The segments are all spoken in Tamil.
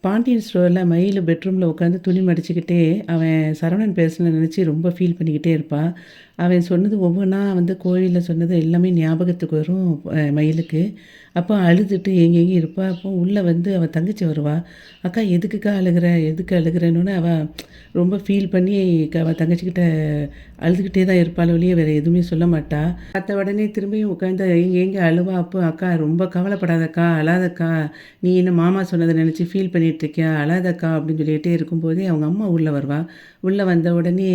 பாண்டியன் ஸ்டோரில் மயில் பெட்ரூமில் உட்காந்து துணி மடிச்சுக்கிட்டே அவன் சரவணன் பேசுனதை நினச்சி ரொம்ப ஃபீல் பண்ணிக்கிட்டே இருப்பான். அவன் சொன்னது ஒவ்வொன்றா கோயிலில் சொன்னது எல்லாமே ஞாபகத்துக்கு வரும் மயிலுக்கு. அப்போ அழுதுட்டு ஏங்கி இருப்பா. அப்போ உள்ளே அவள் தங்கச்சி வருவா. அக்கா எதுக்குக்கா அழுகிற எதுக்கு அழுகிறேன்னு அவள் ரொம்ப ஃபீல் பண்ணி அவள் தங்கச்சிக்கிட்ட அழுதுகிட்டே தான் இருப்பாள் ஒழிய வேறு எதுவுமே சொல்ல மாட்டா. பார்த்த உடனே திரும்பியும் உட்காந்து ஏங்கி அழுவா. அப்போ அக்கா ரொம்ப கவலைப்படாதக்கா, அழாதக்கா, நீ என்ன மாமா சொன்னதை நினச்சி ஃபீல் பண்ணிகிட்ருக்கியா, அழாதக்கா அப்படின்னு சொல்லிகிட்டே இருக்கும்போதே அவங்க அம்மா உள்ளே வருவா. உள்ளே வந்த உடனே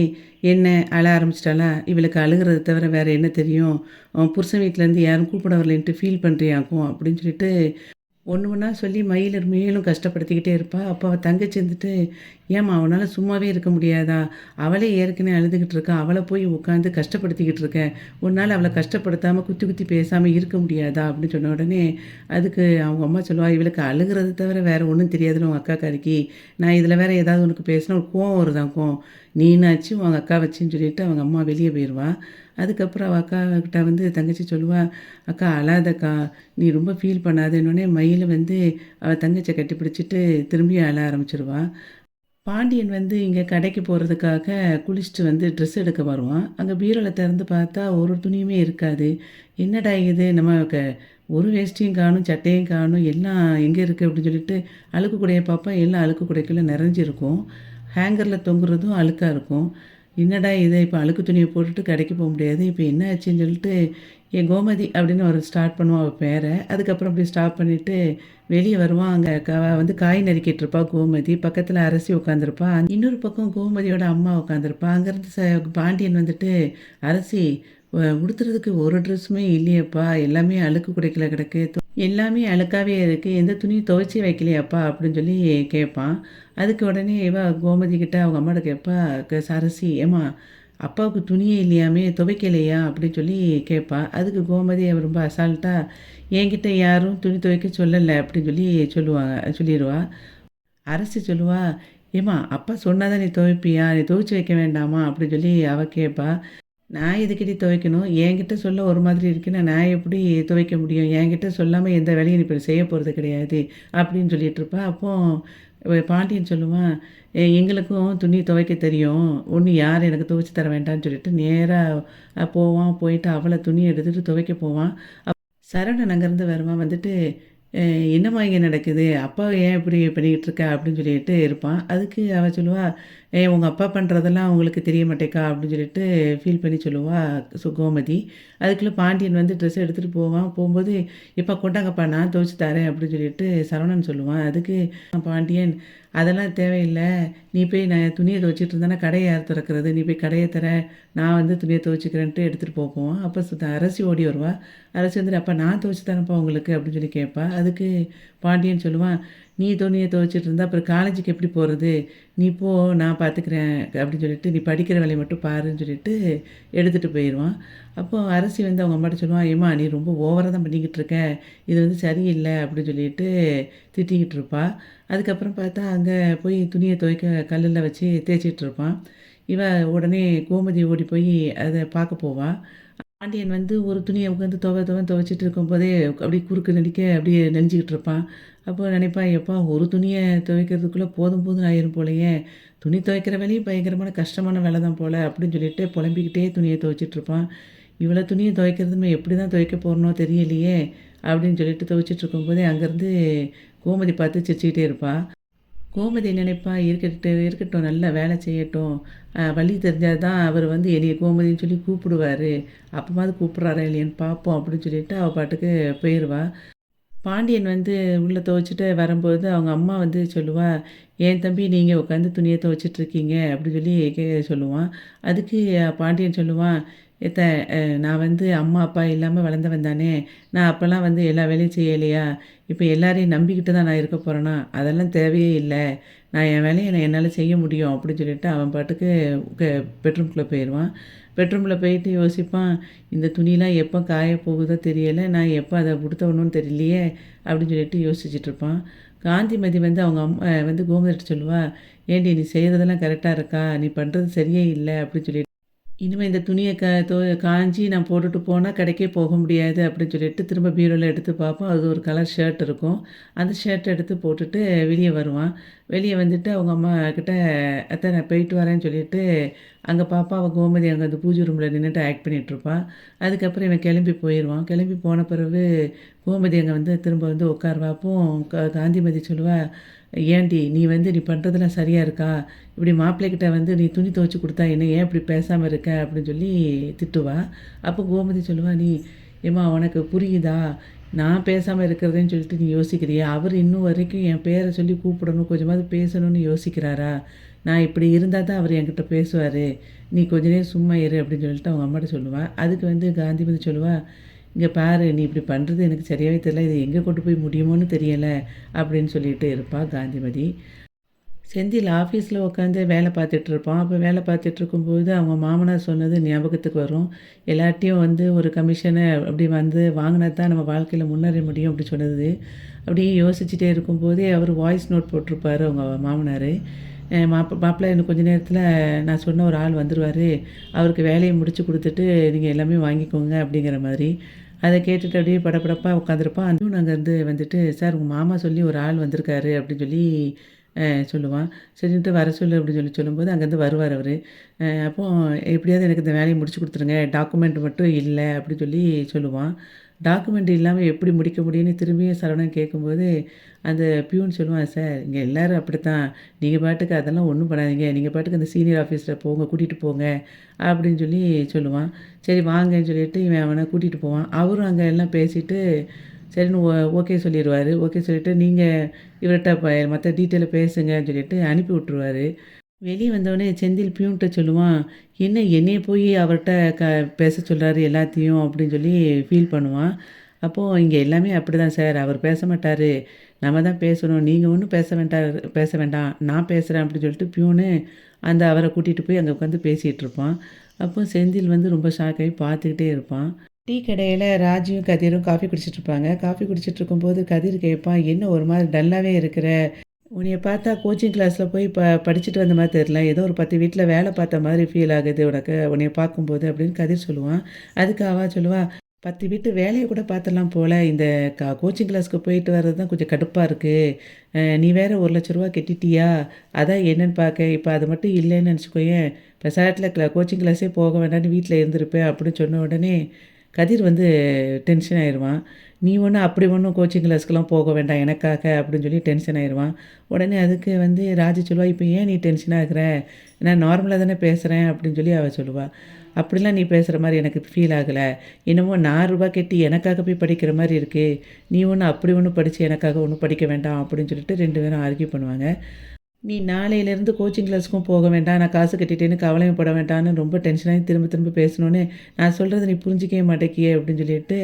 என்ன அழ ஆரம்பிச்சிட்டாளா, இவளுக்கு அழுகிறத தவிர வேறு என்ன தெரியும், புருஷன் வீட்டிலேருந்து யாரும் கூப்பிட வரலேன்ட்டு ஃபீல் பண்ணுறியாக்கும் அப்படின்னு சொல்லிட்டு ஒன்று ஒன்றா சொல்லி மயிலர் மேலும் கஷ்டப்படுத்திக்கிட்டே இருப்பா. அப்போ அவள் தங்கச்சி ஏம்மா அவனால் சும்மாவே இருக்க முடியாதா, அவளே ஏற்கனவே அழுதுகிட்டு இருக்கா, அவளை போய் உட்காந்து கஷ்டப்படுத்திக்கிட்டு இருக்க, உன்னால் அவளை கஷ்டப்படுத்தாமல் குத்தி குத்தி பேசாமல் இருக்க முடியாதா அப்படின்னு சொன்ன உடனே அதுக்கு அவங்க அம்மா சொல்லுவா, இவளுக்கு அழுகிறத தவிர வேறு ஒன்றும் தெரியாதுன்னு உங்கள் அக்கா காரிக்கு, நான் இதில் வேறு ஏதாவது உனக்கு பேசினா ஒரு கோவம் வருதாக்கும், நீனாச்சு உங்கள் அக்கா வச்சின்னு சொல்லிட்டு அவங்க அம்மா வெளியே போயிடுவா. அதுக்கப்புறம் அவள் அக்கா கிட்ட தங்கச்சி சொல்லுவா, அக்கா அழாதக்கா, நீ ரொம்ப ஃபீல் பண்ணாதேன்னொடனே மயில் அவள் தங்கச்சியை கட்டி பிடிச்சிட்டு திரும்பி அழ ஆரம்பிச்சிருவா. பாண்டியன் இங்கே கடைக்கு போகிறதுக்காக குளிச்சுட்டு ட்ரெஸ் எடுக்க வருவான். அங்கே பீரோவில் திறந்து பார்த்தா ஒரு துணியுமே இருக்காது. என்னடா இது நம்ம ஒரு வேஷ்டியும் காணும், சட்டையும் காணும், எல்லாம் எங்கே இருக்குது அப்படின்னு சொல்லிட்டு அழுக்கு கூடையை பார்ப்பேன். எல்லாம் அழுக்கு கூடைக்குள்ளே நிறைஞ்சிருக்கும். ஹேங்கரில் தொங்குறதும் அழுக்காக இருக்கும். என்னடா இது, இப்போ அழுக்கு துணியை போட்டுட்டு கடைக்கு போக முடியாது, இப்போ என்ன ஆச்சுன்னு சொல்லிட்டு என் கோமதி அப்படின்னு ஒரு ஸ்டார்ட் பண்ணுவான் அவள் பேரை. அதுக்கப்புறம் அப்படி ஸ்டாப் பண்ணிவிட்டு வெளியே வருவான். அங்கே காய் நறுக்கிட்டு இருப்பா கோமதி. பக்கத்தில் அரசி உட்காந்துருப்பா. இன்னொரு பக்கம் கோமதியோட அம்மா உட்காந்துருப்பா. அங்கேருந்து பாண்டியன் அரசி உடுத்துறதுக்கு ஒரு ட்ரெஸ்ஸுமே இல்லையப்பா, எல்லாமே அழுக்கு குடைக்கல கிடக்கு, எல்லாமே அழுக்காகவே இருக்குது, எந்த துணியும் துவைச்சி வைக்கலையாப்பா அப்படின்னு சொல்லி கேட்பான். அதுக்கு உடனே கோமதி கிட்ட அவங்க அம்மாட்ட கேட்பா, அரசி ஏம்மா அப்பாவுக்கு துணியே இல்லையாமே, துவைக்கலையா அப்படின்னு சொல்லி கேட்பா. அதுக்கு கோமதி அவர் ரொம்ப அசால்ட்டாக, என்கிட்ட யாரும் துணி துவைக்க சொல்லலை அப்படின்னு சொல்லிடுவா. அரசி சொல்லுவா, ஏம்மா அப்பா சொன்னாதான் நீ துவைப்பியா, நீ துவைச்சி வைக்க வேண்டாமா அப்படின்னு சொல்லி அவள் கேட்பா. நான் எதுக்கிட்டே துவைக்கணும், என்கிட்ட சொல்ல ஒரு மாதிரி இருக்குன்னா நான் எப்படி துவைக்க முடியும், என்கிட்ட சொல்லாமல் எந்த வேலையும் நீ இப்போ செய்ய போகிறது கிடையாது அப்படின்னு சொல்லிகிட்ருப்பா. அப்போது பாண்டியன் சொல்லுவான், எங்களுக்கும் துணி துவைக்க தெரியும், ஒன்று யார் எனக்கு துவைச்சி தர வேண்டாம்னு சொல்லிட்டு நேராக போவான். போயிட்டு அவளை துணி எடுத்துகிட்டு துவைக்க போவான். சரவணன் அங்கேருந்து வருவான். என்னம்மா இங்கே நடக்குது, அப்பா ஏன் இப்படி பண்ணிக்கிட்டு இருக்க அப்படின்னு சொல்லிட்டு இருப்பான். அதுக்கு அவள் சொல்லுவா, உங்கள் அப்பா பண்ணுறதெல்லாம் உங்களுக்கு தெரிய மாட்டேக்கா அப்படின்னு சொல்லிட்டு ஃபீல் பண்ணி சொல்லுவா கோமதி. அதுக்குள்ளே பாண்டியன் ட்ரெஸ் எடுத்துகிட்டு போவான். போகும்போது இப்போ கொண்டாங்கப்பா நான் துவைச்சி தரேன் அப்படின்னு சொல்லிட்டு சரவணன் சொல்லுவான். அதுக்கு பாண்டியன், அதெல்லாம் தேவையில்லை, நீ போய் நான் துணியை துவைச்சிட்டு இருந்தானா கடையை யார் திறக்கிறது, நீ போய் கடையை தர, நான் துணியை துவைச்சிக்கிறேன்ட்டு எடுத்துகிட்டு போவோம். அப்போ அரசி ஓடி வருவா. அரசி அப்போ நான் துவைச்சி தரேன்ப்பா உங்களுக்கு அப்படின்னு சொல்லி கேட்பா. அதுக்கு பாண்டியன் சொல்லுவான், நீ துணியை துவைச்சிட்டு இருந்தா அப்புறம் காலேஜுக்கு எப்படி போகிறது, நீ போ நான் பார்த்துக்கிறேன் அப்படின்னு சொல்லிட்டு நீ படிக்கிற வேலையை மட்டும் பாருன்னு சொல்லிட்டு எடுத்துகிட்டு போயிடுவான். அப்போது அரசி அவங்க அம்மாட்ட சொல்லுவான், ஏம்மா நீ ரொம்ப ஓவராக தான் பண்ணிக்கிட்டு இருக்க, இது சரியில்லை அப்படின்னு சொல்லிட்டு திட்டிக்கிட்டு இருப்பா. அதுக்கப்புறம் பார்த்தா அங்கே போய் துணியை துவைக்க கல்லில் வச்சு தேய்ச்சிட்டு இருப்பான். உடனே கோமதி ஓடி போய் அதை பார்க்க போவாள். பாண்டியன் ஒரு துணியை உட்காந்து துவைச்சிட்டு இருக்கும்போதே அப்படியே குறுக்கு நடிக்க அப்படியே நெஞ்சிக்கிட்டு இருப்பான். அப்போ நினைப்பான், எப்பா ஒரு துணியை துவைக்கிறதுக்குள்ளே போதும் போதும் ஆயிரும் போலையே, துணி துவைக்கிற வேலையும் பயங்கரமான கஷ்டமான வேலை தான் போல் அப்படின்னு சொல்லிட்டு புலம்பிக்கிட்டே துணியை துவைச்சிட்ருப்பான். இவ்வளோ துணியை துவைக்கிறதுமே எப்படி தான் துவைக்க போகிறனோ தெரியலையே அப்படின்னு சொல்லிட்டு துவைச்சிட்டு இருக்கும்போதே அங்கேருந்து கோமதி பார்த்து சிரிச்சுக்கிட்டே இருப்பாள். கோமதி நினைப்பா, இருக்கட்டும் நல்லா வேலை செய்யட்டும், வழி தெரிஞ்சால் தான் அவர் என்னைய கோமதின்னு சொல்லி கூப்பிடுவார், அப்போமாவது கூப்பிட்றாரா இல்லையான்னு பார்ப்போம் அப்படின்னு சொல்லிட்டு அவள் பாட்டுக்கு போயிடுவா. பாண்டியன் உள்ளே துவைச்சிட்டு வரும்போது அவங்க அம்மா சொல்லுவா, ஏன் தம்பி நீங்கள் உட்காந்து துணியை துவைச்சிட்ருக்கீங்க அப்படின்னு சொல்லி சொல்லுவான். அதுக்கு பாண்டியன் சொல்லுவான், ஏத்த நான் அம்மா அப்பா இல்லாமல் வளர்ந்தவன் தானே, நான் அப்போல்லாம் எல்லா வேலையும் செய்யலையா, இப்போ எல்லாரையும் நம்பிக்கிட்டு தான் நான் இருக்க போகிறேன்னா, அதெல்லாம் தேவையே இல்லை, நான் என் வேலையை என்னால் செய்ய முடியும் அப்படின்னு சொல்லிட்டு அவன் பாட்டுக்கு பெட்ரூம்குள்ளே போயிடுவான். பெட்ரூமில் போயிட்டு யோசிப்பான், இந்த துணிலாம் எப்போ காய போகுதோ தெரியலை, நான் எப்போ அதை உடுத்தணும்னு தெரியலையே அப்படின்னு சொல்லிட்டு யோசிச்சுட்ருப்பான். காந்திமதி அவங்க அம்மா கோமதிட்ட சொல்லுவா, ஏண்டி நீ செய்கிறதெல்லாம் கரெக்டாக இருக்கா, நீ பண்ணுறது சரியே இல்லை அப்படின்னு சொல்லிட்டு இனிமே இந்த துணிய காய்ஞ்சி நான் போட்டுட்டு போனா கடைக்கே போக முடியாது அப்படின்னு சொல்லிட்டு திரும்ப பீரோல எடுத்து பார்ப்போம். அது ஒரு கலர் ஷர்ட் இருக்கும். அந்த ஷர்ட் எடுத்து போட்டுட்டு வெளிய வருவான். வெளிய வந்துட்டு அவங்க அம்மா கிட்ட, "அத்த நான் போயிட்டு வரேன்னு" சொல்லிட்டு அங்க பாப்பா அவ கோமதி அங்க அந்த பூஜை ரூம்ல நின்னுட்டு ஆக்ட் பண்ணிட்டுருப்பா. அதுக்கப்புறம் இவன் கிளம்பி போயிருவான். கிளம்பி போன பிறகு கோமதி அங்க வந்து திரும்ப வந்து உட்காருவா. அப்போ காந்திமதி சொல்லுவா, "ஏன்டி நீ பண்ணுறதெல்லாம் சரியா இருக்கா? இப்படி மாப்பிள்ளைகிட்ட வந்து நீ துணி துவைச்சு குடுத்தா என்ன? ஏன் இப்படி பேசாம இருக்க?" அப்படின்னு சொல்லி திட்டுவா. அப்போ கோமதி சொல்லுவா, "ஏம்மா உனக்கு புரியுதா? நான் பேசாம இருக்கிறதுன்னு சொல்லிட்டு நீ யோசிக்கிறியா? அவரு இன்னும் வரைக்கும் என் பேர சொல்லி கூப்பிடணும், கொஞ்சமாவது பேசணும்னு யோசிக்கிறாரா? நான் இப்படி இருந்தா தான் அவரு என்கிட்ட பேசுவாரு. நீ கொஞ்ச நேரம் சும்மா இரு" அப்படின்னு சொல்லிட்டு அவங்க அம்மாட்ட சொல்லுவா. அதுக்கு வந்து காந்திமதி சொல்லுவா, "இங்க பாரு நீ இப்படி பண்ணுறது எனக்கு சரியாவே தெரியல. இது எங்கே கொண்டு போய் முடியுமோன்னு தெரியல" அப்படின்னு சொல்லிட்டு இருப்பா காந்திமதி. செந்தில் ஆஃபீஸில் உட்காந்து வேலை பார்த்துட்டு இருப்பான். அப்போ வேலை பார்த்துட்டு இருக்கும்போது அவங்க மாமனார் சொன்னது ஞாபகத்துக்கு வரும். எல்லார்ட்டயும் வந்து ஒரு கமிஷனை அப்படி வந்து வாங்கினா தான் நம்ம வாழ்க்கையில் முன்னேற முடியும் அப்படி சொன்னது. அப்படியே யோசிச்சுட்டே இருக்கும்போதே அவர் வாய்ஸ் நோட் போட்டிருப்பாரு அவங்க மாமனார். மாப்பிள்ளை இன்னும் கொஞ்ச நேரத்தில் நான் சொன்ன ஒரு ஆள் வந்துருவார். அவருக்கு வேலையை முடிச்சு கொடுத்துட்டு நீங்கள் எல்லாமே வாங்கிக்கோங்க அப்படிங்கிற மாதிரி. அத கேட்டுட்டு அப்படியே படபடப்பா உட்காந்துருப்பான். அதுவும் அங்கேருந்து வந்துட்டு, "சார் உங்க மாமா சொல்லி ஒரு ஆள் வந்திருக்காரு" அப்படின்னு சொல்லி சொல்லுவான். சரின்ட்டு வர சொல்லு அப்படின்னு சொல்லி சொல்லும்போது அங்கேருந்து வருவார் அவரு. அப்போ எப்படியாவது எனக்கு இந்த வேலைய முடிச்சு குடுத்துருங்க. டாக்குமெண்ட் மட்டும் இல்ல அப்படின்னு சொல்லி சொல்லுவான். டாக்குமெண்ட் இல்லாம எப்படி முடிக்க முடியும்னு திரும்பியும் சரவணன் கேட்கும்போது, அந்த பியூன் சொல்லுவான், "சார் இங்க எல்லாரும் அப்படித்தான். நீங்க பாட்டுக்கு அதெல்லாம் ஒண்ணும் பண்ணாதீங்க. நீங்க பாட்டுக்கு அந்த சீனியர் ஆஃபீஸர போங்க, கூட்டிட்டு போங்க" அப்படின்னு சொல்லி சொல்லுவான். சரி வாங்கன்னு சொல்லிட்டு இவன் அவன கூட்டிட்டு போவான். அவரும் அங்க எல்லாம் பேசிட்டு சரின்னு ஓகே சொல்லிருவாரு. ஓகே சொல்லிட்டு, "நீங்க இவர்ட்ட மத்த டீட்டெயில பேசுங்கன்னு" சொல்லிட்டு அனுப்பி விட்டுருவாரு. வெளிய வந்தோனே செந்தில் பியூன்ட்ட சொல்லுவான், "என்ன என்னைய போய் அவர்ட்ட பேச சொல்றாரு எல்லாத்தையும்" அப்படின்னு சொல்லி ஃபீல் பண்ணுவான். அப்போ "இங்க எல்லாமே அப்படிதான் சார். அவர் பேச மாட்டாரு. நம்ம தான் பேசணும். நீங்க ஒண்ணும் பேச வேண்டாம். நான் பேசுறேன்" அப்படின்னு சொல்லிட்டு பியூனு அந்த அவர கூட்டிட்டு போய் அங்க உட்காந்து பேசிட்டு இருப்பான். அப்போ செந்தில் வந்து ரொம்ப ஷாக் ஆகி பார்த்துக்கிட்டே இருப்பான். டீ கடையில ராஜியும், கதிரும் காஃபி குடிச்சிட்டு இருப்பாங்க. காஃபி குடிச்சிட்டு இருக்கும்போது கதிர் கேட்பான், "என்ன ஒரு மாரி டல்லாவே இருக்கிற? உன்னைய பார்த்தா கோச்சிங் கிளாஸ்ல போய் படிச்சுட்டு வந்த மாரி தெரியல. ஏதோ ஒரு 10 வீட்ல வேலை பார்த்த மாதிரி ஃபீல் ஆகுது உனக்கு உன்னைய பார்க்கும்போது" அப்படின்னு கதிர் சொல்லுவான். அதுக்கு அவ சொல்லுவா, "10 வீட்டு வேலைய கூட பார்த்துடலாம் போல. இந்த கோச்சிங் கிளாஸ்க்கு போயிட்டு வர்றது தான் கொஞ்சம் கடுப்பா இருக்கு. நீ வேற ரூ. 1,00,000 கட்டிட்டியா? அதான் என்னன்னு பார்க்க. இப்ப அது மட்டும் இல்லைன்னு நெனச்சுக்கோயேன், பெசாட்ல கோச்சிங் கிளாஸே போக வேண்டாம்னு வீட்ல இருந்திருப்பேன்" அப்படின்னு சொன்ன உடனே கதிர் வந்து டென்ஷன் ஆயிருவான். "நீ ஒண்ணும் அப்படி ஒண்ணும் கோச்சிங் கிளாஸ்க்குலாம் போக வேண்டாம் எனக்காக" அப்படின்னு சொல்லி டென்ஷன் ஆயிருவான். உடனே அதுக்கு வந்து ராஜி சொல்லுவா, "இப்ப ஏன் நீ டென்ஷன் ஆகுற? நான் நார்மலா தானே பேசுறேன்" அப்படின்னு சொல்லி அவ சொல்லுவா. "அப்படிலாம் நீ பேசுற மாரி எனக்கு ஃபீல் ஆகல. என்னமோ நான் ரூபா கட்டி எனக்காக போய் படிக்கிற மாரி இருக்கு. நீ ஒண்ணும் அப்படி ஒண்ணும் படிச்சு எனக்காக ஒண்ணும் படிக்க வேண்டாம்" அப்படின்னு சொல்லிட்டு 2 பேரும் ஆர்க்யூ பண்ணுவாங்க. "நீ நாளையிலேருந்து கோச்சிங் கிளாஸ்க்கும் போக வேண்டாம். நான் காசு கட்டிட்டேன்னு கவலையும் பட வேண்டாம்ன்னு" ரொம்ப டென்ஷனாகி திரும்ப திரும்ப பேசினோனே, "நான் சொல்கிறத நீ புரிஞ்சிக்கவே மாட்டேக்கியே" அப்படின்னு சொல்லிட்டு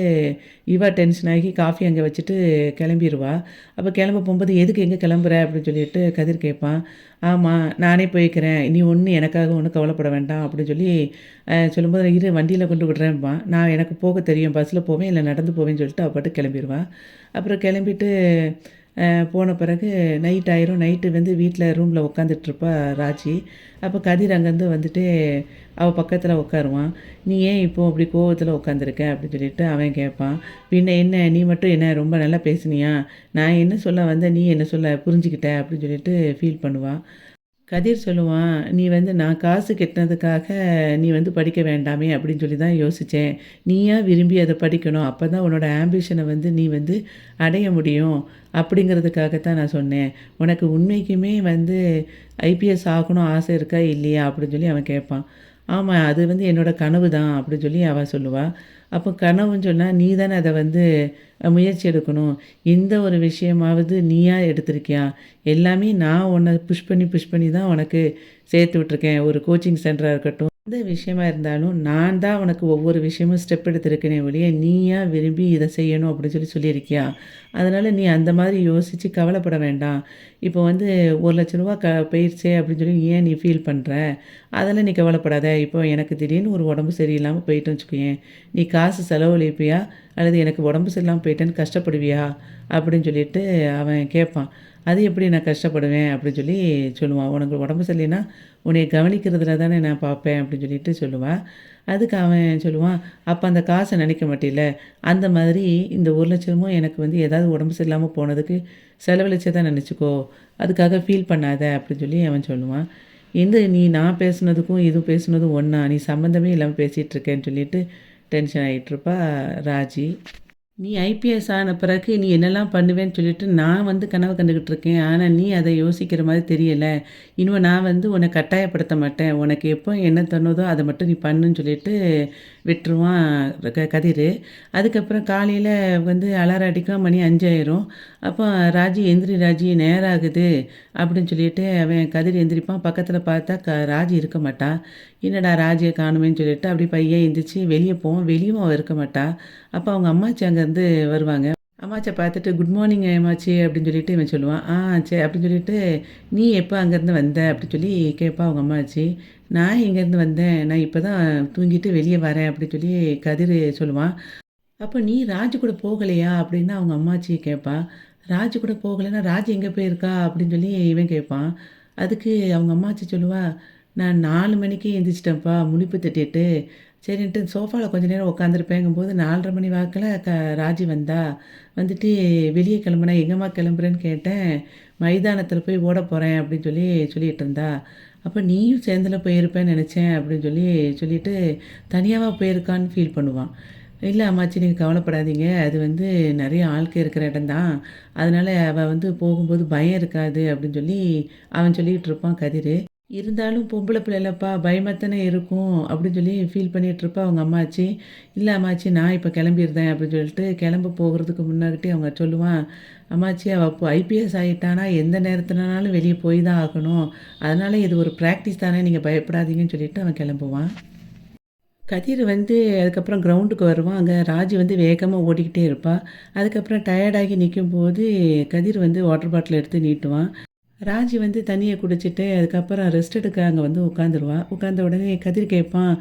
இவ டென்ஷன் ஆகி காஃபி அங்கே வச்சுட்டு கிளம்பிருவா. அப்போ கிளம்ப போகும்போது, "எதுக்கு எங்கே கிளம்புற?" அப்படின்னு சொல்லிட்டு கதிர் கேட்பான். "ஆமா நானே போய்க்கிறேன். நீ ஒண்ணும் எனக்காக ஒண்ணும் கவலைப்பட வேண்டாம்" அப்படின்னு சொல்லி சொல்லும்போது, "இரு வண்டியில கொண்டு விடுறேன்பான்." "நான் எனக்கு போக தெரியும். பஸ்ஸில் போவேன், இல்லை நடந்து போவேன்னு" சொல்லிட்டு அவ பாட்டுக்கு கிளம்பிருவா. அப்புறம் கிளம்பிட்டு போன பிறகு நைட் ஆயிரும். நைட்டு வந்து வீட்ல ரூம்ல உட்காந்துட்ருப்பா ராஜி. அப்போ கதிர் அங்கேருந்து வந்துட்டு அவ பக்கத்துல உட்காருவான். "நீ ஏன் இப்போ இப்படி கோவத்துல உட்காந்துருக்க?" அப்படின்னு சொல்லிட்டு அவன் கேட்பான். "பின்ன என்ன நீ மட்டும் என்ன ரொம்ப நல்லா பேசுனியா? நான் என்ன சொல்ல வந்தேன், நீ என்ன சொல்ல புரிஞ்சுக்கிட்ட" அப்படின்னு சொல்லிட்டு ஃபீல் பண்ணுவா. கதிர் சொல்லுவான், "நீ வந்து நான் காசு கட்டினதுக்காக நீ வந்து படிக்க வேண்டாமே அப்படின்னு சொல்லி தான் யோசிச்சேன். நீயா விரும்பி அத படிக்கணும். அப்பதான் உன்னோட ஆம்பிஷன வந்து நீ வந்து அடைய முடியும். அப்படிங்கிறதுக்காக தான் நான் சொன்னேன். உனக்கு உண்மைக்குமே வந்து ஐபிஎஸ் ஆகணும் ஆசை இருக்கா இல்லையா?" அப்படின்னு சொல்லி அவன் கேட்பான். "ஆமா, அது வந்து என்னோட கனவு தான்" அப்படின்னு சொல்லி அவ சொல்லுவா. அப்போ கனவுன்னு சொன்னா, நீ தானே அத வந்து முயற்சி எடுக்கணும். எந்த ஒரு விஷயமாவது நீயா எடுத்திருக்கியா? எல்லாமே நான் உன்ன புஷ் பண்ணி தான் உனக்கு சேர்த்து விட்டுருக்கேன். ஒரு கோச்சிங் சென்டரா இருக்கட்டும், எந்த விஷயமா இருந்தாலும் நான் தான் உனக்கு ஒவ்வொரு விஷயமும் ஸ்டெப் எடுத்திருக்கேனே ஒழிய, நீயா விரும்பி இத செய்யணும் அப்படின்னு சொல்லி சொல்லியிருக்கியா? அதனால நீ அந்த மாதிரி யோசிச்சு கவலைப்பட வேண்டாம். இப்போ வந்து ரூ. 1,00,000 போயிருச்சே அப்படின்னு சொல்லி ஏன் நீ ஃபீல் பண்ற? அதெல்லாம் நீ கவலைப்படாத. இப்போ எனக்கு திடீர்னு ஒரு உடம்பு சரியில்லாம போயிட்டுன்னு வச்சுக்கோயேன், நீ காசு செலவழிப்பியா? அல்லது எனக்கு உடம்பு சரியில்லாம போயிட்டேன்னு கஷ்டப்படுவியா?" அப்படின்னு சொல்லிட்டு அவன் கேட்பான். அது எப்படி நான் கஷ்டப்படுவேன் அப்படின்னு சொல்லி சொல்லுவான். உனக்கு உடம்பு சரியில்லைன்னா உன்னைய கவனிக்கிறதுல தானே நான் பார்ப்பேன் அப்படின்னு சொல்லிட்டு சொல்லுவா. அதுக்கு அவன் சொல்லுவான், அப்போ அந்த காசை நினைக்க மாட்டீல்ல, அந்த மாதிரி இந்த 1,00,000மும் எனக்கு வந்து ஏதாவது உடம்பு சரியில்லாமல் போனதுக்கு செலவழிச்சதா நினச்சிக்கோ, அதுக்காக ஃபீல் பண்ணாத அப்படின்னு சொல்லி அவன் சொல்லுவான். நீ நான் பேசுனதுக்கும் இதுவும் பேசுனதும் ஒன்றா, நீ சம்மந்தமே இல்லாமல் பேசிகிட்டு இருக்கேன்னு சொல்லிட்டு டென்ஷன் ஆகிட்டுருப்பா ராஜி. நீ ஐபிஎஸ் ஆன பிறகு நீ என்னெல்லாம் பண்ணுவேன்னு சொல்லிட்டு நான் வந்து கனவு கண்டுக்கிட்டு இருக்கேன். ஆனா, நீ அத யோசிக்கிற மாரி தெரியல. இனிமே நான் வந்து உன்ன கட்டாயப்படுத்த மாட்டேன். உனக்கு எப்போ என்ன தோணுதோ அத மட்டும் நீ பண்ணுன்னு சொல்லிட்டு விட்டுருவான் கதிரு. அதுக்கப்புறம் காலையில வந்து அலாரம் அடிக்கும். மணி 5 ஆயிரும். அப்போ ராஜி எந்திரி ராஜி நேரம் ஆகுது அப்படின்னு சொல்லிட்டு அவன் கதிர் எந்திரிப்பான். பக்கத்துல பார்த்தா ராஜி இருக்க மாட்டா. என்னடா ராஜிய காணுமேன்னு சொல்லிட்டு அப்படியே பையன் எந்திரிச்சு வெளிய போவான். வெளியவும் அவ இருக்க மாட்டா. அப்போ அவங்க அம்மாச்சி அங்கேருந்து வருவாங்க. அம்மாச்சிய பார்த்துட்டு, "குட் மார்னிங் அம்மாச்சி" அப்படின்னு சொல்லிட்டு இவன் சொல்லுவான். சரி அப்படின்னு சொல்லிட்டு, "நீ எப்போ அங்கேருந்து வந்த?" அப்படின்னு சொல்லி கேட்பா அவங்க அம்மாச்சி. "நான் எங்கேருந்து வந்தேன்? நான் இப்போ தான் தூங்கிட்டு வெளியே வரேன்" அப்படின்னு சொல்லி கதிர் சொல்லுவான். "அப்போ நீ ராஜு கூட போகலையா?" அப்படின்னு அவங்க அம்மாச்சி கேட்பா. "ராஜு கூட போகலைன்னா, ராஜு எங்கே போயிருக்கா?" அப்படின்னு சொல்லி இவன் கேட்பான். அதுக்கு அவங்க அம்மாச்சி சொல்லுவா, "நான் 4 மணிக்கே எந்திரிச்சிட்டேன்ப்பா முழிப்பு தட்டிட்டு. சரின்ட்டு சோஃபால கொஞ்ச நேரம் உட்காந்துருப்பேங்கும்போது 4:30 மணி வாக்குல ராஜி வந்தா. வந்துட்டு வெளியே கிளம்புனா, எங்கேம்மா கிளம்புறேன்னு கேட்டேன். மைதானத்தில போய் ஓட போறேன் அப்படின்னு சொல்லி சொல்லிட்டு இருந்தா. அப்போ நீயும் சேர்ந்துல போயிருப்பேன்னு நினச்சேன் அப்படின்னு சொல்லி சொல்லிட்டு தனியாவா போயிருக்கான்னு ஃபீல் பண்ணுவான். இல்ல அம்மாச்சி நீங்க கவலைப்படாதீங்க. அது வந்து நெறைய ஆட்கள் இருக்கிற இடம் தான். அதனால அவ வந்து போகும்போது பயம் இருக்காது அப்படின்னு சொல்லி அவன் சொல்லிட்டு இருப்பான் கதிரு. இருந்தாலும் பொம்பள பிள்ளைலப்பா பயமா தானே இருக்கும் அப்படின்னு சொல்லி ஃபீல் பண்ணிட்டுருப்பா அவங்க அம்மாச்சி. இல்ல அம்மாச்சி நான் இப்ப கிளம்பிருதேன் அப்படின்னு சொல்லிட்டு கிளம்ப போகுறதுக்கு முன்னாடியே அவங்க சொல்லுவான். அம்மாச்சி அவ இப்போ ஐபிஎஸ் ஆயிட்டானா எந்த நேரத்துலனாலும் வெளிய போய் தான் ஆகணும். அதனால இது ஒரு பிராக்டிஸ் தானே நீங்க பயப்படாதீங்கன்னு சொல்லிட்டு அவன் கிளம்புவான். கதிர் வந்து அதுக்கப்புறம் கிரவுண்டுக்கு வருவான். அங்க ராஜி வந்து வேகமா ஓடிக்கிட்டே இருப்பா. அதுக்கப்புறம் டயர்டாகி நிக்கும்போது கதிர் வந்து வாட்டர் பாட்டில் எடுத்து நீட்டுவான். ராஜி வந்து தண்ணிய குடிச்சிட்டு அதுக்கப்புறம் ரெஸ்ட் எடுக்க அங்க வந்து உட்காந்துருவா. உட்காந்த உடனே கதிர் கேட்பான்,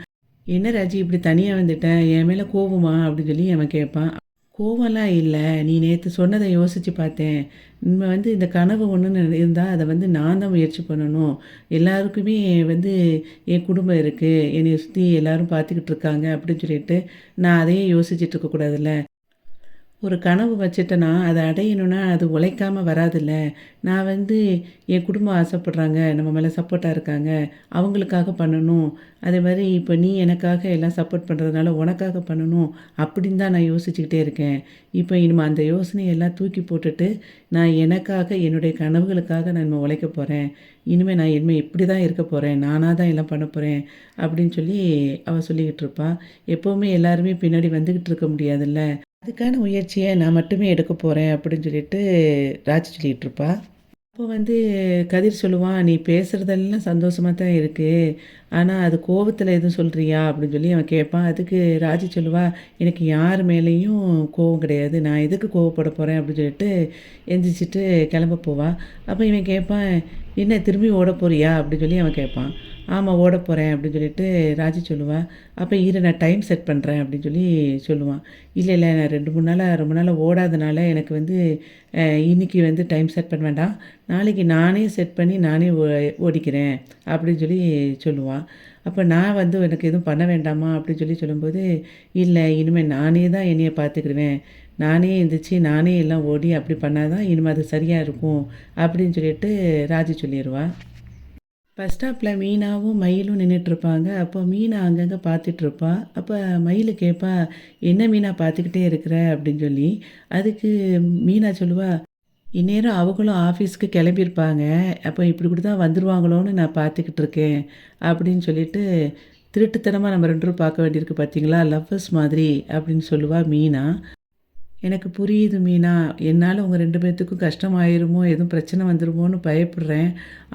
"என்ன ராஜி இப்படி தனியா வந்துட்ட? என் மேல கோவமா?" அப்படின்னு சொல்லி அவன் கேட்பான். கோவம்லாம் இல்ல. நீ நேத்து சொன்னத யோசிச்சு பார்த்தேன். நம்ம வந்து இந்த கனவு ஒண்ணுன்னு இருந்தா, அத வந்து நான் தான் முயற்சி பண்ணணும். எல்லாருக்குமே வந்து என் குடும்பம் இருக்கு. என்னைய சுத்தி எல்லாரும் பார்த்துக்கிட்டு இருக்காங்க அப்படின்னு சொல்லிட்டு, நான் அதையே யோசிச்சுட்டு இருக்கக்கூடாதுல்ல. ஒரு கனவு வச்சுட்டேன்னா, அத அடையணும்னா, அது உழைக்காம வராதுல்ல. நான் வந்து என் குடும்பம் ஆசைப்படுறாங்க, நம்ம மேல சப்போர்ட்டா இருக்காங்க. அவங்களுக்காக பண்ணணும். அதேமாதிரி இப்ப நீ எனக்காக எல்லாம் சப்போர்ட் பண்றதுனால, உனக்காக பண்ணணும். அப்படின்னு தான் நான் யோசிச்சுக்கிட்டே இருக்கேன். இப்ப இனிமே அந்த யோசனையெல்லாம் தூக்கி போட்டுட்டு, நான் எனக்காக, என்னுடைய கனவுகளுக்காக நான் இனிமே உழைக்க போறேன். இனிமே இப்படி தான் இருக்க போறேன். நானா தான் எல்லாம் பண்ண போறேன். அப்படின்னு சொல்லி அவ சொல்லிக்கிட்டு இருப்பா. எப்பவுமே எல்லாருமே பின்னாடி வந்துகிட்டு இருக்க முடியாதுல்ல. அதுக்கான முயற்சிய நான் மட்டுமே எடுக்க போறேன் அப்படின்னு சொல்லிட்டு ராஜி சொல்லிட்டுருப்பா. அப்போ வந்து கதிர் சொல்லுவான், "நீ பேசுறதெல்லாம் சந்தோஷமா தான் இருக்கு. ஆனா அது கோவத்துல எதுவும் சொல்றியா?" அப்படின்னு சொல்லி அவன் கேட்பான். அதுக்கு ராஜி சொல்லுவா, "எனக்கு யார் மேலேயும் கோவம் கிடையாது. நான் எதுக்கு கோவப்பட போறேன்?" அப்படின்னு சொல்லிட்டு எந்திரிச்சிட்டு கிளம்ப போவா. அப்போ இவன் கேட்பான், "என்ன திரும்பி ஓட போறியா?" அப்படின்னு சொல்லி அவன் கேட்பான். "ஆமா ஓடப்போறேன்" அப்படின்னு சொல்லிட்டு ராஜி சொல்லுவா. "அப்போ இரு நான் டைம் செட் பண்ணுறேன்" அப்படின்னு சொல்லி சொல்லுவான். "இல்ல நான் 2, 3 நாளா ரொம்ப நாளா ஓடாதனால எனக்கு வந்து இன்னைக்கு வந்து டைம் செட் பண்ண வேண்டாம். நாளைக்கு நானே செட் பண்ணி நானே ஓடிக்கிறேன்" அப்படின்னு சொல்லி சொல்லுவான். அப்போ நான் வந்து "எனக்கு எதுவும் பண்ண வேண்டாமா?" அப்படின்னு சொல்லி சொல்லும்போது, "இல்ல இனிமே நானே தான் என்னைய பார்த்துக்கிடுவேன். நானே எந்திரிச்சு நானே எல்லாம் ஓடி அப்படி பண்ணா தான் இனிமே அது சரியா இருக்கும்" அப்படின்னு சொல்லிட்டு ராஜி சொல்லிருவா. பஸ் ஸ்டாப்ல மீனாவும், மயிலும் நின்னுட்ருப்பாங்க. அப்போ மீனா அங்கங்க பார்த்துட்ருப்பா. அப்ப மயிலு கேட்பா, "என்ன மீனா பார்த்துக்கிட்டே இருக்கிற?" அப்படின்னு சொல்லி. அதுக்கு மீனா சொல்லுவா, "இந்நேரம் அவங்களும் ஆஃபீஸ்க்கு கிளம்பியிருப்பாங்க. அப்போ இப்படி கூட தான் வந்துருவாங்களோன்னு நான் பார்த்துக்கிட்டு இருக்கேன்." அப்படின்னு சொல்லிட்டு, "திருட்டுத்தனமா நம்ம 2 பேரும் பார்க்க வேண்டியிருக்கு பார்த்தீங்களா? லவ்வர்ஸ் மாதிரி." அப்படின்னு சொல்லுவா மீனா. எனக்கு புரியுது மீனா. என்னால உங்க 2 பேத்துக்கும் கஷ்டமாயிருமோ, எதுவும் பிரச்சனை வந்துருமோன்னு பயப்படுறேன்.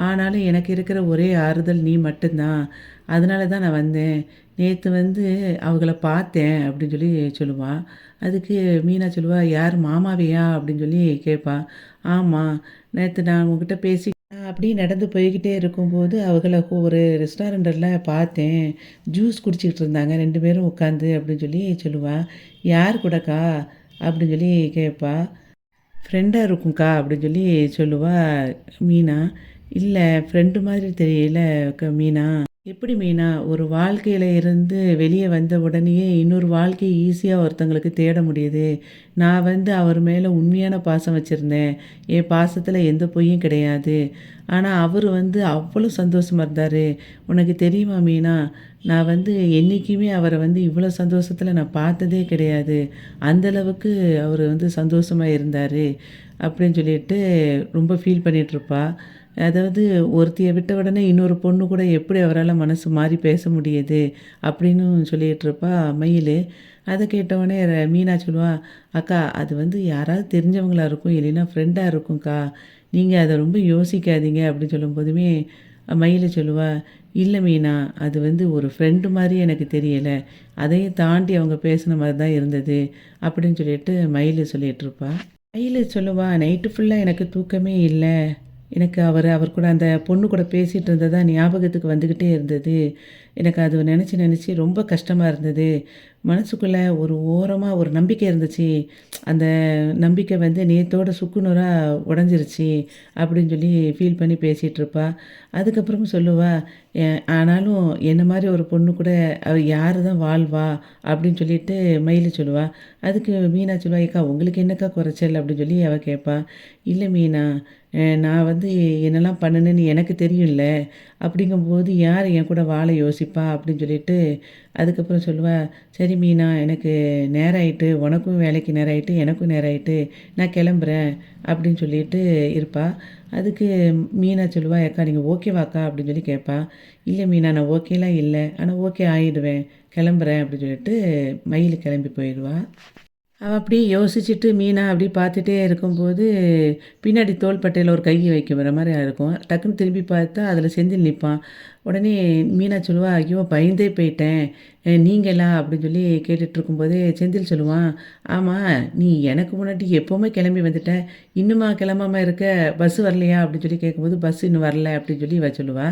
ஆனாலும் எனக்கு இருக்கிற ஒரே ஆறுதல் நீ மட்டும் தான். அதனால தான் நான் வந்தேன். நேத்து வந்து அவங்கள பார்த்தேன் அப்படின்னு சொல்லி சொல்லுவா. அதுக்கு மீனா சொல்லுவா, "யார் மாமாவையா?" அப்படின்னு சொல்லி கேட்பா. "ஆமா. நேத்து நான் உன்கிட்ட பேசி நான் அப்படியே நடந்து போய்க்கிட்டே இருக்கும்போது, அவங்கள ஒரு ரெஸ்டாரண்ட்ல பார்த்தேன். ஜூஸ் குடிச்சிக்கிட்டு இருந்தாங்க 2 பேரும் உட்காந்து" அப்படின்னு சொல்லி சொல்லுவா. "யார் கூடக்கா?" அப்படின்னு சொல்லி கேட்பா. ஃப்ரெண்டாக இருக்கும்க்கா அப்படின்னு சொல்லி சொல்லுவா மீனா. இல்லை ஃப்ரெண்டு மாதிரி தெரியல மீனா. எப்படி மீனா, ஒரு வாழ்க்கையில் இருந்து வெளியே வந்த உடனேயே இன்னொரு வாழ்க்கையை ஈஸியாக ஒருத்தங்களுக்கு தேட முடியுது. நான் வந்து அவர் மேலே உண்மையான பாசம் வச்சுருந்தேன். என் பாசத்தில் எந்த பொய்யும் கிடையாது. ஆனால் அவர் வந்து அவ்வளோ சந்தோஷமாக இருந்தார். உனக்கு தெரியுமா மீனா, நான் வந்து என்றைக்குமே அவரை வந்து இவ்வளோ சந்தோஷத்தில் நான் பார்த்ததே கிடையாது. அந்தளவுக்கு அவர் வந்து சந்தோஷமாக இருந்தார் அப்படின்னு சொல்லிட்டு ரொம்ப ஃபீல் பண்ணிகிட்ருப்பா. அதாவது ஒருத்திய விட்ட உடனே இன்னொரு பொண்ணு கூட எப்படி அவரால் மனசு மாறி பேச முடியுது அப்படின்னு சொல்லிகிட்டு இருப்பா மயில். அதை கேட்டவுடனே மீனா சொல்லுவா, அக்கா அது வந்து யாராவது தெரிஞ்சவங்களா இருக்கும், இல்லைன்னா ஃப்ரெண்டாக இருக்கும்க்கா, நீங்கள் அதை ரொம்ப யோசிக்காதீங்க அப்படின்னு சொல்லும்போதுமே மயில் சொல்லுவா, இல்லை மீனா, அது வந்து ஒரு ஃப்ரெண்டு மாதிரி எனக்கு தெரியலை, அதையும் தாண்டி அவங்க பேசின மாதிரி தான் இருந்தது அப்படின்னு சொல்லிட்டு மயில் சொல்லிகிட்டு இருப்பா. மயில் சொல்லுவா, நைட்டு ஃபுல்லாக எனக்கு தூக்கமே இல்லை. எனக்கு அவர் கூட அந்த பொண்ணு கூட பேசிகிட்டு இருந்தது தான் ஞாபகத்துக்கு வந்துக்கிட்டே இருந்தது. எனக்கு அது நினச்சி நினச்சி ரொம்ப கஷ்டமாக இருந்தது. மனசுக்குள்ளே ஒரு ஓரமாக ஒரு நம்பிக்கை இருந்துச்சு. அந்த நம்பிக்கை வந்து நேத்தோட சுக்குநூறாக உடஞ்சிருச்சு அப்படின்னு சொல்லி ஃபீல் பண்ணி பேசிகிட்ருப்பா. அதுக்கப்புறமும் சொல்லுவா, ஆனாலும் என்ன மாதிரி ஒரு பொண்ணு கூட அவ யார் தான் வாழ்வா அப்படின்னு சொல்லிட்டு மயில் சொல்லுவா. அதுக்கு மீனா சொல்லுவா, ஏக்கா உங்களுக்கு என்னக்கா குறைச்சல் அப்படின்னு சொல்லி அவள் கேட்பா. இல்லை மீனா, நான் வந்து என்னெல்லாம் பண்ணுனேன்னு எனக்கு தெரியும்ல, அப்படிங்கும்போது யார் என் கூட வாழ யோசிப்பா அப்படின்னு சொல்லிட்டு அதுக்கப்புறம் சொல்லுவா, சரி மீனா, எனக்கு நேரம் ஆயிட்டு, உனக்கும் வேலைக்கு நேரம் ஆயிட்டு, எனக்கும் நேரம் ஆயிட்டு, நான் கிளம்புறேன் அப்படின்னு சொல்லிட்டு இருப்பா. அதுக்கு மீனா சொல்லுவா, ஏக்கா நீங்கள் ஓகேவாக்கா அப்படின்னு சொல்லி கேட்பா. இல்லை மீனா, நான் ஓகேலாம் இல்லை, ஆனால் ஓகே ஆகிடுவேன், கிளம்புறேன் அப்படின்னு சொல்லிட்டு மயில் கிளம்பி போயிடுவா. அவள் அப்படியே யோசிச்சுட்டு மீனா அப்படி பார்த்துட்டே இருக்கும்போது பின்னாடி தோள்பட்டையில் ஒரு கையை வைக்கிற மாதிரி இருக்கும். டக்குன்னு திரும்பி பார்த்தா அதில் செந்தில் நிற்பான். உடனே மீனா சொல்லுவா, ஐயோ பயந்தே போயிட்டேன், நீங்களா அப்படின்னு சொல்லி கேட்டுட்ருக்கும்போதே செந்தில் சொல்லுவான், ஆமாம் நீ எனக்கு முன்னாடி எப்போவுமே கிளம்பி வந்துட்ட, இன்னுமா கிளம்பாமல் இருக்க, பஸ்ஸு வரலையா அப்படின்னு சொல்லி கேட்கும்போது பஸ் இன்னும் வரல அப்படின்னு சொல்லி இவ சொல்லுவா.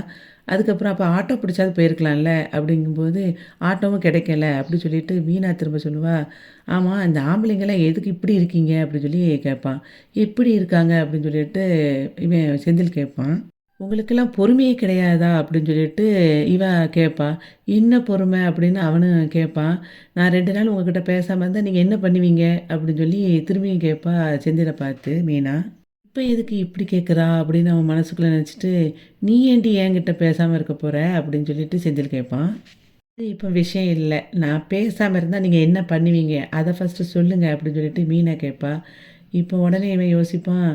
அதுக்கப்புறம் அப்போ ஆட்டோ பிடிச்சாது போயிருக்கலாம்ல அப்படிங்கும்போது ஆட்டோவும் கிடைக்கல அப்படி சொல்லிட்டு மீனா திரும்ப சொல்லுவா, ஆமாம் இந்த ஆம்பளைங்கெல்லாம் எதுக்கு இப்படி இருக்கீங்க அப்படின்னு சொல்லி கேட்பான். எப்படி இருக்காங்க அப்படின்னு சொல்லிட்டு இவன் செந்தில் கேட்பான். உங்களுக்கெல்லாம் பொறுமையே கிடையாதா அப்படின்னு சொல்லிட்டு இவ கேட்பா. என்ன பொறுமை அப்படின்னு அவனும் கேட்பான். நான் 2 நாள் உங்ககிட்ட பேசாமல் இருந்தால் நீங்கள் என்ன பண்ணுவீங்க அப்படின்னு சொல்லி திரும்பியும் கேட்பா செந்திலை பார்த்து மீனா. இப்போ எதுக்கு இப்படி கேட்குறா அப்படின்னு அவன் மனசுக்குள்ளே நினச்சிட்டு, நீ ஏன்டி என்கிட்ட பேசாமல் இருக்க போகிற அப்படின்னு சொல்லிட்டு செந்தில் கேட்பான். இப்போ விஷயம் இல்லை, நான் பேசாமல் இருந்தால் நீங்கள் என்ன பண்ணுவீங்க அதை ஃபஸ்ட்டு சொல்லுங்கள் அப்படின்னு சொல்லிட்டு மீனா கேட்பா. இப்போ உடனே இவன் யோசிப்பான்,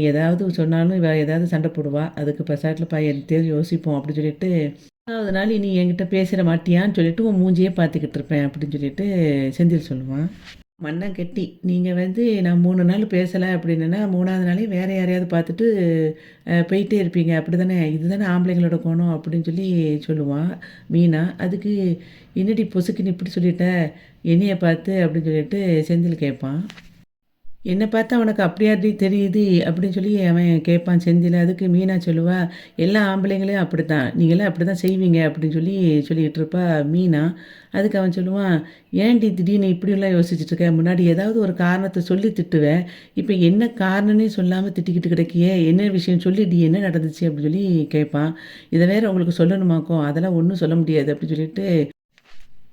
ஏதாவது சொன்னாலும் இவ ஏதாவது சண்டை போடுவா, அதுக்கு பெசாட்டில் எதையாவது யோசிப்போம் அப்படின்னு சொல்லிட்டு, அதனால நீ என்கிட்ட பேசிட மாட்டியான்னு சொல்லிட்டு உன் மூஞ்சியே பார்த்துக்கிட்டு இருப்பேன் அப்படின்னு சொல்லிட்டு செந்தில் சொல்லுவான். மண்ணங்கெட்டி, நீங்கள் வந்து நான் 3 நாள் பேசலை அப்படின்னா 3ஆவது நாளே வேறு யாரையாவது பார்த்துட்டு போயிட்டே இருப்பீங்க அப்படி தானே, இதுதானே ஆம்பளைங்களோட குணம் அப்படின்னு சொல்லி சொல்லுவான் மீனா. அதுக்கு என்னடி பொசுக்குன்னு இப்படி சொல்லிட்ட என்னைய பார்த்து அப்படின்னு சொல்லிட்டு செந்தில் கேட்பான். என்னை பார்த்தா உனக்கு அப்படியாடி தெரியுது அப்படின்னு சொல்லி அவன் கேட்பான் செந்தில். அதுக்கு மீனா சொல்லுவா, எல்லா ஆம்பளைங்களையும் அப்படி தான், நீங்களாம் அப்படி தான் செய்வீங்க அப்படின்னு சொல்லி சொல்லிகிட்டு இருப்பா மீனா. அதுக்கு அவன் சொல்லுவான், ஏன்டி திடீர்னு இப்படியெல்லாம் யோசிச்சுட்டு இருக்க, முன்னாடி ஏதாவது ஒரு காரணத்தை சொல்லி திட்டுவேன், இப்போ என்ன காரணம்னே சொல்லாமல் திட்டிக்கிட்டு கிடைக்கியே, என்ன விஷயம் சொல்லிடி, என்ன நடந்துச்சு அப்படின்னு சொல்லி கேட்பான். இதை வேற உங்களுக்கு சொல்லணுமாக்கும், அதெல்லாம் ஒன்றும் சொல்ல முடியாது அப்படின்னு சொல்லிட்டு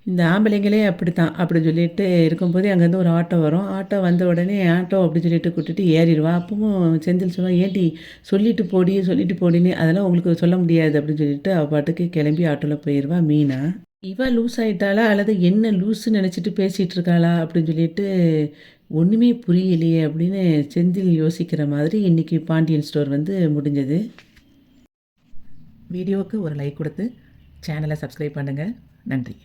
இந்த ஆம்பளைங்களே அப்படித்தான் அப்படின்னு சொல்லிட்டு இருக்கும்போதே அங்கேருந்து ஒரு ஆட்டோ வரும். ஆட்டோ வந்த உடனே ஆட்டோ அப்படின்னு சொல்லிட்டு கூட்டிட்டு ஏறிடுவா. அப்பவும் செந்தில் சொல்லுவான், ஏன்டி சொல்லிட்டு போடின்னு, அதெல்லாம் உங்களுக்கு சொல்ல முடியாது அப்படின்னு சொல்லிட்டு அவள் பாட்டுக்கு கிளம்பி ஆட்டோவில் போயிடுவா மீனா. இவ லூஸ் ஆயிட்டாளா அல்லது என்ன லூஸுன்னு நினச்சிட்டு பேசிகிட்டு இருக்காளா அப்படின்னு சொல்லிட்டு ஒன்றுமே புரியலையே அப்படின்னு செந்தில் யோசிக்கிற மாதிரி இன்றைக்கி பாண்டியன் ஸ்டோர் வந்து முடிஞ்சது. வீடியோவுக்கு ஒரு லைக் கொடுத்து சேனலை சப்ஸ்கிரைப் பண்ணுங்கள். நன்றி.